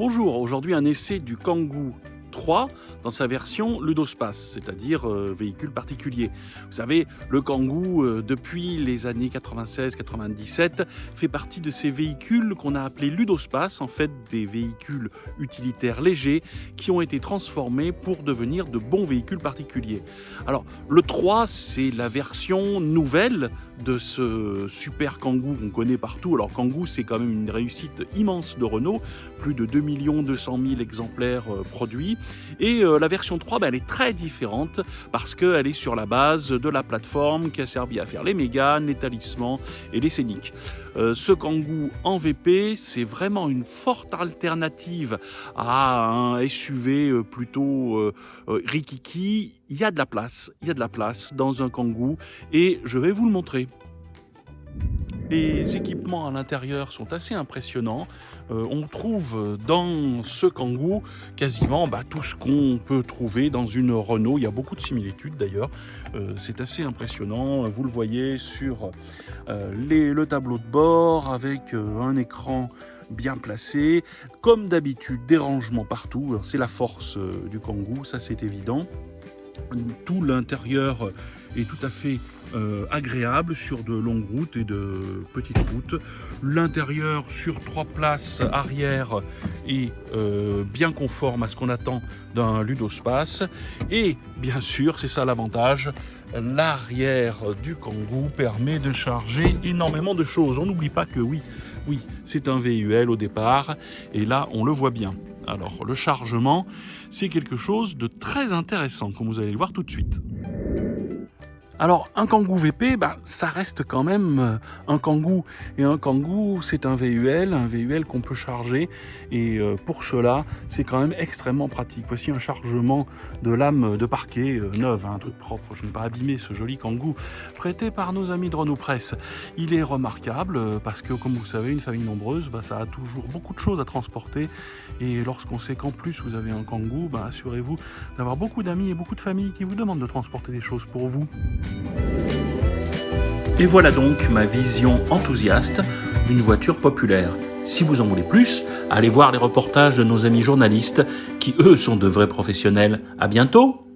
Bonjour, aujourd'hui un essai du Kangoo 3 dans sa version Ludospace, c'est-à-dire véhicule particulier. Vous savez, le Kangoo, depuis les années 96-97, fait partie de ces véhicules qu'on a appelés Ludospace, en fait des véhicules utilitaires légers qui ont été transformés pour devenir de bons véhicules particuliers. Alors, le 3, c'est la version nouvelle de ce super Kangoo qu'on connaît partout. Alors Kangoo, c'est quand même une réussite immense de Renault, plus de 2 200 000 exemplaires produits. Et la version 3, elle est très différente parce qu'elle est sur la base de la plateforme qui a servi à faire les Mégane, les Talisman et les Scénic. Ce Kangoo en VP, c'est vraiment une forte alternative à un SUV plutôt rikiki. Il y a de la place dans un Kangoo et je vais vous le montrer. Les équipements à l'intérieur sont assez impressionnants. On trouve dans ce Kangoo quasiment tout ce qu'on peut trouver dans une Renault. Il y a beaucoup de similitudes d'ailleurs. C'est assez impressionnant. Vous le voyez sur le tableau de bord avec un écran bien placé. Comme d'habitude, des rangements partout. C'est la force du Kangoo, ça c'est évident. Tout l'intérieur est tout à fait agréable sur de longues routes et de petites routes. L'intérieur sur 3 places arrière est bien conforme à ce qu'on attend d'un Ludospace. Et bien sûr, c'est ça l'avantage, l'arrière du Kangoo permet de charger énormément de choses. On n'oublie pas que oui, c'est un VUL au départ, et là on le voit bien. Alors le chargement, c'est quelque chose de très intéressant, comme vous allez le voir tout de suite. Alors un Kangoo VP, ça reste quand même un Kangoo. Et un Kangoo, c'est un VUL qu'on peut charger. Et pour cela, c'est quand même extrêmement pratique. Voici un chargement de lame de parquet neuve, un truc propre. Je n'ai pas abîmé ce joli Kangoo, prêté par nos amis de Renault Presse. Il est remarquable parce que, comme vous savez, une famille nombreuse, ça a toujours beaucoup de choses à transporter. Et lorsqu'on sait qu'en plus vous avez un Kangoo, assurez-vous d'avoir beaucoup d'amis et beaucoup de familles qui vous demandent de transporter des choses pour vous. Et voilà donc ma vision enthousiaste d'une voiture populaire. Si vous en voulez plus, allez voir les reportages de nos amis journalistes qui, eux, sont de vrais professionnels. À bientôt!